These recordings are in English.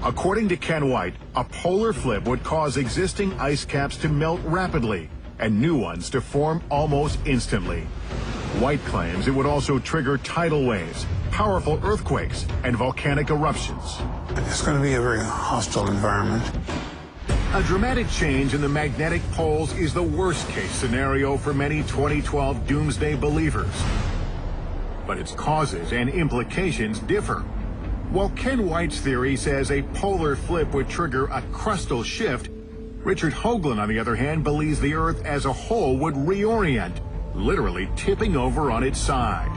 According to Ken White, a polar flip would cause existing ice caps to melt rapidly and new ones to form almost instantly. White claims it would also trigger tidal waves, powerful earthquakes, and volcanic eruptions. It's going to be a very hostile environment. A dramatic change in the magnetic poles is the worst-case scenario for many 2012 doomsday believers. But its causes and implications differ. While Ken White's theory says a polar flip would trigger a crustal shift, Richard Hoagland, on the other hand, believes the Earth as a whole would reorient, literally tipping over on its side.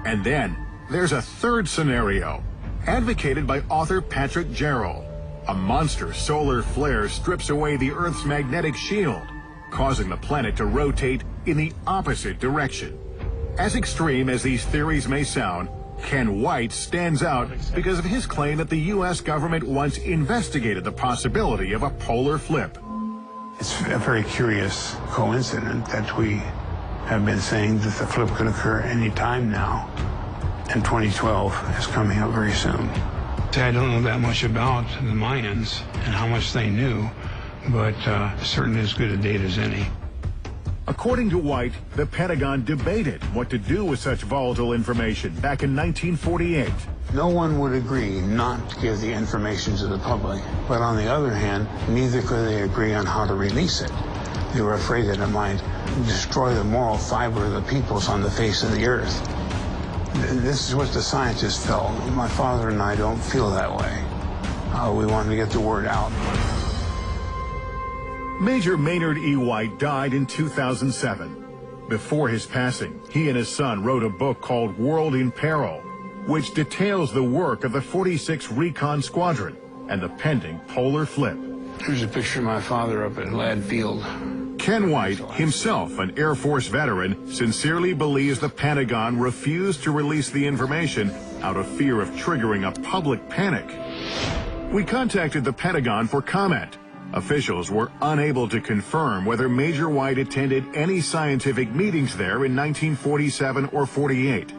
And then there's a third scenario, advocated by author Patrick Jarrell. A monster solar flare strips away the Earth's magnetic shield, causing the planet to rotate in the opposite direction. As extreme as these theories may sound, Ken White stands out because of his claim that the U.S. government once investigated the possibility of a polar flip. It's a very curious coincidence that we have been saying that the flip could occur any time now, and 2012 is coming up very soon. I don't know that much about the Mayans and how much they knew, but certainly as good a date as any. According to White, the Pentagon debated what to do with such volatile information back in 1948. No one would agree not to give the information to the public, but on the other hand, neither could they agree on how to release it. They were afraid that it might destroy the moral fiber of the peoples on the face of the earth. This is what the scientists felt. My father and I don't feel that way. We wanted to get the word out. Major Maynard E. White died in 2007. Before his passing, he and his son wrote a book called World in Peril, which details the work of the 46th Recon Squadron and the pending polar flip. Here's a picture of my father up at Ladd Field. Ken White, himself an Air Force veteran, sincerely believes the Pentagon refused to release the information out of fear of triggering a public panic. We contacted the Pentagon for comment. Officials were unable to confirm whether Major White attended any scientific meetings there in 1947 or 48.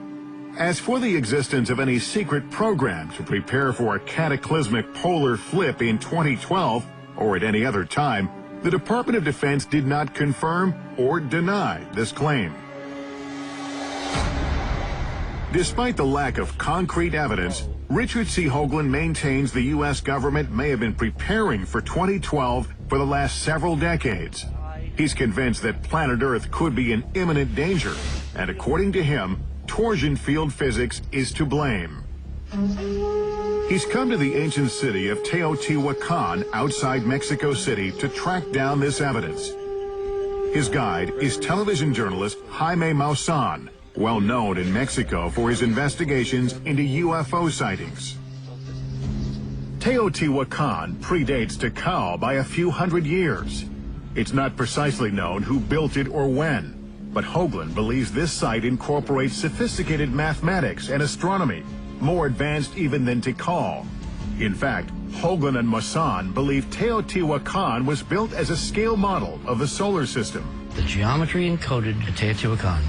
As for the existence of any secret program to prepare for a cataclysmic polar flip in 2012 or at any other time, the Department of Defense did not confirm or deny this claim. Despite the lack of concrete evidence, Richard C. Hoagland maintains the U.S. government may have been preparing for 2012 for the last several decades. He's convinced that planet Earth could be in imminent danger, and according to him, torsion field physics is to blame. He's come to the ancient city of Teotihuacan outside Mexico City to track down this evidence. His guide is television journalist Jaime Maussan, well known in Mexico for his investigations into UFO sightings. Teotihuacan predates Tikal by a few hundred years. It's not precisely known who built it or when, but Hoagland believes this site incorporates sophisticated mathematics and astronomy, more advanced even than Tikal. In fact, Hoagland and Maussan believe Teotihuacan was built as a scale model of the solar system. The geometry encoded at Teotihuacan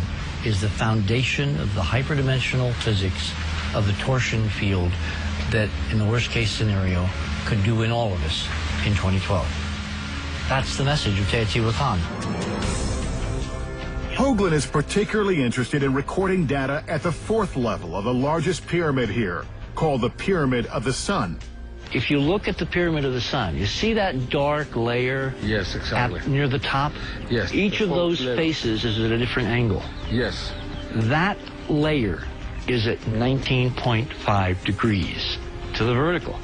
is the foundation of the hyperdimensional physics of the torsion field that, in the worst-case scenario, could do in all of us in 2012. That's the message of Teotihuacan. Hoagland is particularly interested in recording data at the fourth level of the largest pyramid here, called the Pyramid of the Sun. If you look at the Pyramid of the Sun, you see that dark layer? Yes, exactly. Near the top? Yes. Each of those faces is at a different angle. Yes. That layer is at 19.5 degrees to the vertical.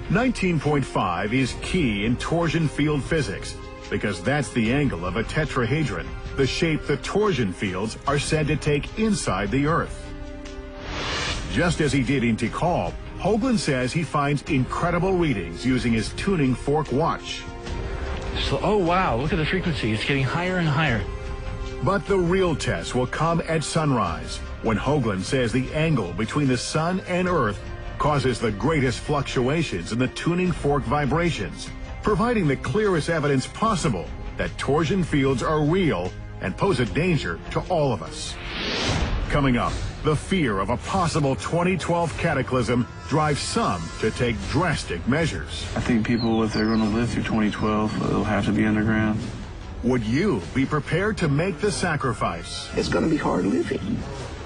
19.5 is key in torsion field physics because that's the angle of a tetrahedron, the shape the torsion fields are said to take inside the Earth. Just as he did in Tikal, Hoagland says he finds incredible readings using his tuning fork watch. So, oh wow, look at the frequency. It's getting higher and higher. But the real test will come at sunrise, when Hoagland says the angle between the Sun and Earth causes the greatest fluctuations in the tuning fork vibrations, providing the clearest evidence possible that torsion fields are real and pose a danger to all of us. Coming up, the fear of a possible 2012 cataclysm drive some to take drastic measures. I think people, if they're going to live through 2012, they'll have to be underground. Would you be prepared to make the sacrifice? It's going to be hard living.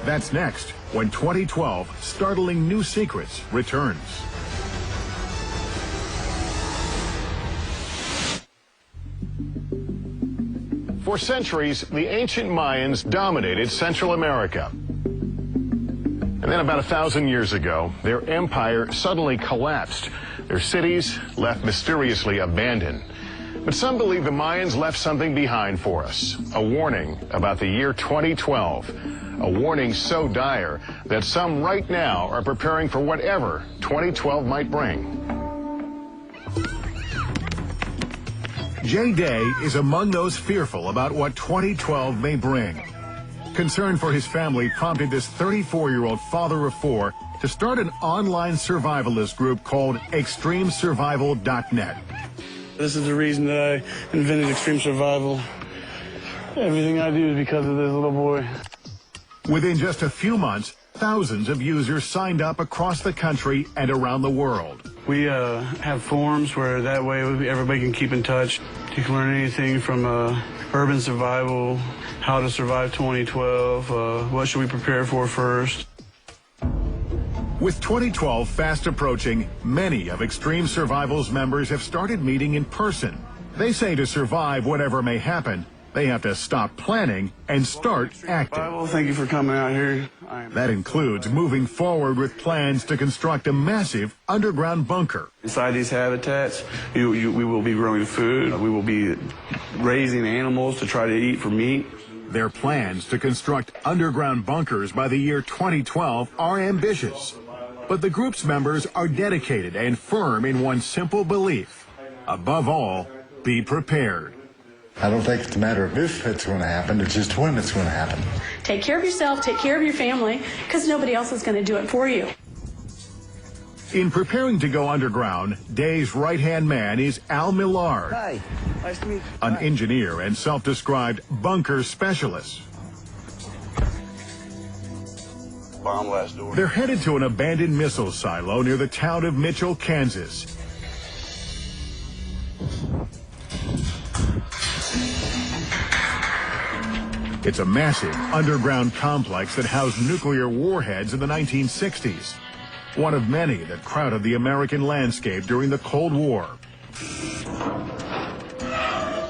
That's next, when 2012 Startling New Secrets returns. For centuries, the ancient Mayans dominated Central America. And then about 1,000 years ago, their empire suddenly collapsed. Their cities left mysteriously abandoned. But some believe the Mayans left something behind for us, a warning about the year 2012, a warning so dire that some right now are preparing for whatever 2012 might bring. Jay Day is among those fearful about what 2012 may bring. Concern for his family prompted this 34-year-old father of four to start an online survivalist group called ExtremeSurvival.net. This is the reason that I invented Extreme Survival. Everything I do is because of this little boy. Within just a few months, thousands of users signed up across the country and around the world. We have forums where that way everybody can keep in touch. You can learn anything from urban survival, how to survive 2012, what should we prepare for first. With 2012 fast approaching, many of Extreme Survival's members have started meeting in person. They say to survive whatever may happen, they have to stop planning and start acting. Well, thank you for coming out here. That includes moving forward with plans to construct a massive underground bunker. Inside these habitats, we will be growing food. We will be raising animals to try to eat for meat. Their plans to construct underground bunkers by the year 2012 are ambitious. But the group's members are dedicated and firm in one simple belief. Above all, be prepared. I don't think it's a matter of if it's going to happen, it's just when it's going to happen. Take care of yourself, take care of your family, because nobody else is going to do it for you. In preparing to go underground, Day's right-hand man is Al Millard. Hi. Nice to meet you. An engineer and self-described bunker specialist. Bomb blast door. They're headed to an abandoned missile silo near the town of Mitchell, Kansas. It's a massive underground complex that housed nuclear warheads in the 1960s. One of many that crowded the American landscape during the Cold War.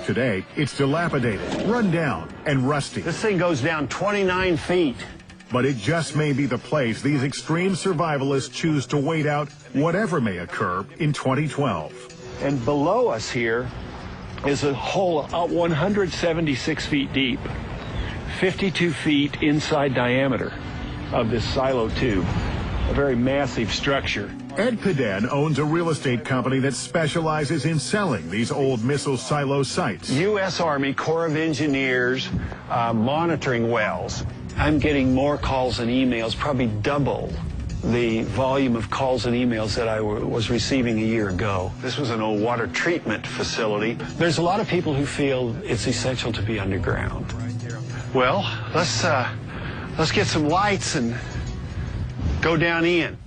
Today, it's dilapidated, run down, and rusty. This thing goes down 29 feet. But it just may be the place these extreme survivalists choose to wait out whatever may occur in 2012. And below us here is a hole 176 feet deep, 52 feet inside diameter of this silo tube, a very massive structure. Ed Peden owns a real estate company that specializes in selling these old missile silo sites. U.S. Army Corps of Engineers monitoring wells. I'm getting more calls and emails, probably double the volume of calls and emails that I was receiving a year ago. This was an old water treatment facility. There's a lot of people who feel it's essential to be underground. Well, let's get some lights and go down in.